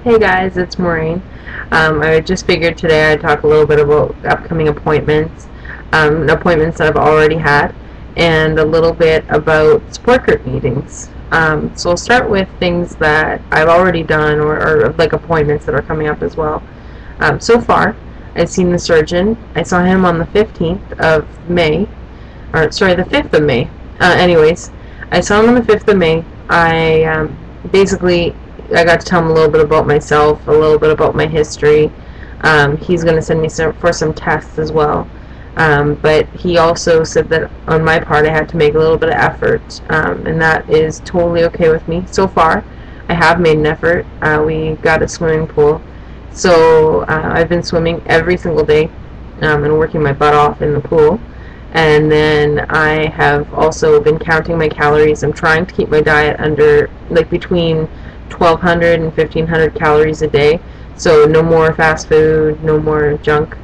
Hey guys, it's Maureen. I just figured today I'd talk a little bit about upcoming appointments, appointments that I've already had, and a little bit about support group meetings. So I'll start with things that I've already done or like appointments that are coming up as well. So far, I've seen the surgeon. I saw him on the 15th of May, or sorry, the 5th of May. Anyways, I saw him on the 5th of May. Basically I got to tell him a little bit about myself, a little bit about my history. He's going to send me for some tests as well. But he also said that on my part I had to make a little bit of effort, and that is totally okay with me. So far, I have made an effort. We got a swimming pool, so I've been swimming every single day and working my butt off in the pool. And then I have also been counting my calories. I'm trying to keep my diet under, like, between 1,200 and 1,500 calories a day. So no more fast food, no more junk.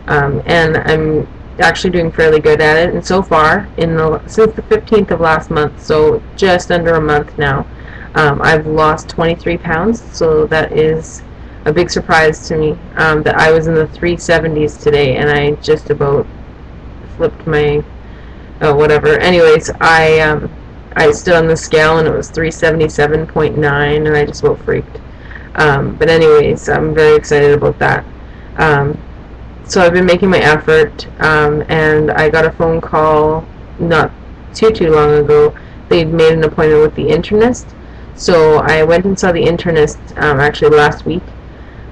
And I'm actually doing fairly good at it. And so far, since the 15th of last month, so just under a month now, I've lost 23 pounds. So that is a big surprise to me, that I was in the 370s today, and I just about flipped my whatever. Anyways, I stood on the scale and it was 377.9, and I just about freaked. But anyways, I'm very excited about that. So I've been making my effort, and I got a phone call not too long ago. They'd made an appointment with the internist. So I went and saw the internist actually last week.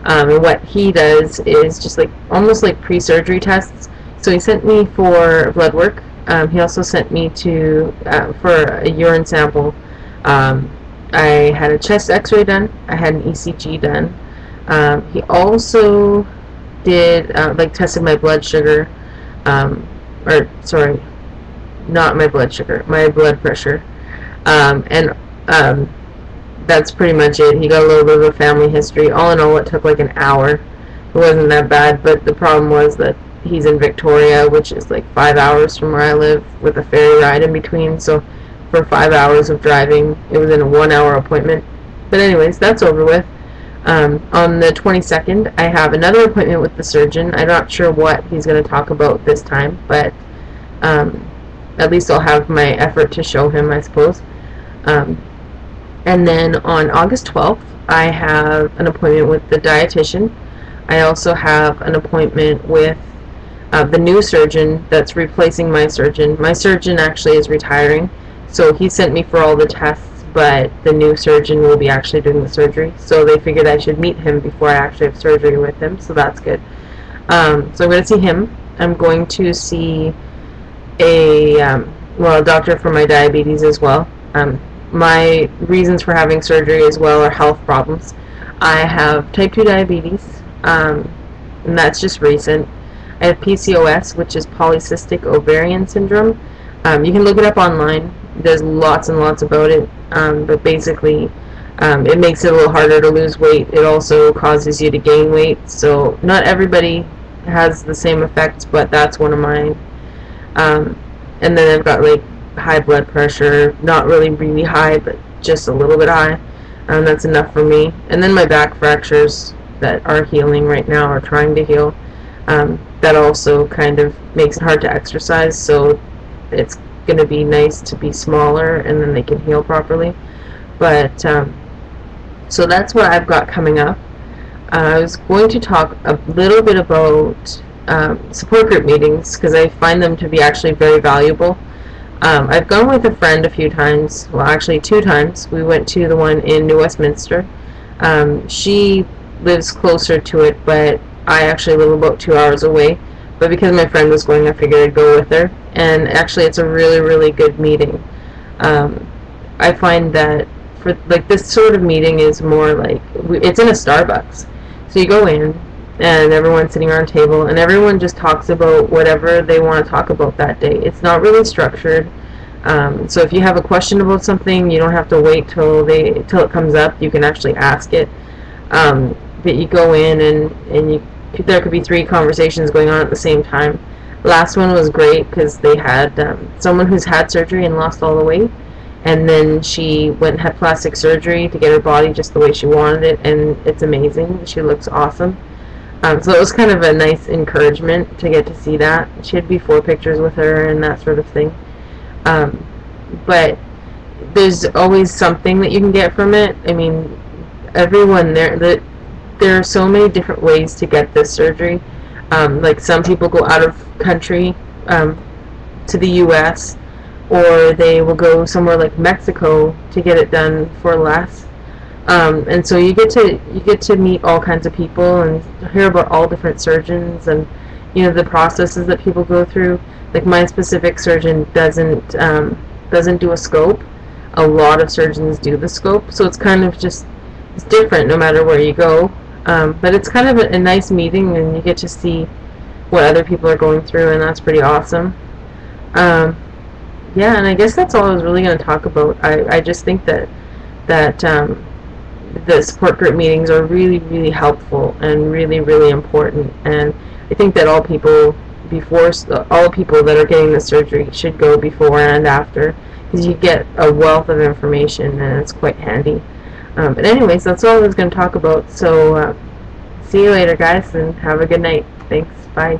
And what he does is just like almost like pre-surgery tests. So he sent me for blood work. He also sent me to for a urine sample. I had a chest x-ray done. I had an ECG done. He also did tested my blood sugar, or sorry, not my blood sugar, my blood pressure, and that's pretty much it. He got a little bit of a family history. All in all, it took like an hour. It wasn't that bad, but the problem was that he's in Victoria, which is like 5 hours from where I live, with a ferry ride in between. So for 5 hours of driving, it was in a 1 hour appointment. But anyways, that's over with. On the 22nd, I have another appointment with the surgeon. I'm not sure what he's going to talk about this time, but at least I'll have my effort to show him, I suppose. And then on August 12th, I have an appointment with the dietitian. I also have an appointment with the new surgeon that's replacing my surgeon. My surgeon actually is retiring, so he sent me for all the tests, but the new surgeon will be actually doing the surgery. So they figured I should meet him before I actually have surgery with him, so that's good. So I'm going to see him. I'm going to see a doctor for my diabetes as well. My reasons for having surgery as well are health problems. I have type 2 diabetes, and that's just recent. I have PCOS, which is polycystic ovarian syndrome. You can look it up online. There's lots and lots about it, but basically it makes it a little harder to lose weight. It also causes you to gain weight, so not everybody has the same effects, but that's one of mine. And then I've got like high blood pressure, not really high, but just a little bit high. That's enough for me. And then my back fractures that are healing right now, or trying to heal. That also kind of makes it hard to exercise, so it's going to be nice to be smaller and then they can heal properly. But so that's what I've got coming up. I was going to talk a little bit about support group meetings, because I find them to be actually very valuable. I've gone with a friend a few times, well actually 2 times. We went to the one in New Westminster. She lives closer to it, but I actually live about 2 hours away. But because my friend was going, I figured I'd go with her. And actually it's a really good meeting. I find that for like this sort of meeting is more like, it's in a Starbucks. So you go in, and everyone's sitting around a table, and everyone just talks about whatever they want to talk about that day. It's not really structured. So if you have a question about something, you don't have to wait till it comes up. You can actually ask it. But you go in, and there could be 3 conversations going on at the same time. Last one was great because they had someone who's had surgery and lost all the weight, and then she went and had plastic surgery to get her body just the way she wanted it, and it's amazing. She looks awesome. So it was kind of a nice encouragement to get to see that. She had before pictures with her and that sort of thing. But there's always something that you can get from it. I mean, everyone there are so many different ways to get this surgery. Like some people go out of country to the U.S., or they will go somewhere like Mexico to get it done for less. And so you get to meet all kinds of people and hear about all different surgeons and the processes that people go through. Like my specific surgeon doesn't do a scope. A lot of surgeons do the scope, so it's kind of just it's different no matter where you go. But it's kind of a nice meeting, and you get to see what other people are going through, and that's pretty awesome. Yeah, and I guess that's all I was really going to talk about. I just think that the support group meetings are really, really helpful and really, really important. And I think that all people that are getting the surgery should go before and after, because you get a wealth of information and it's quite handy. But anyways, that's all I was going to talk about. So see you later, guys, and have a good night. Thanks. Bye.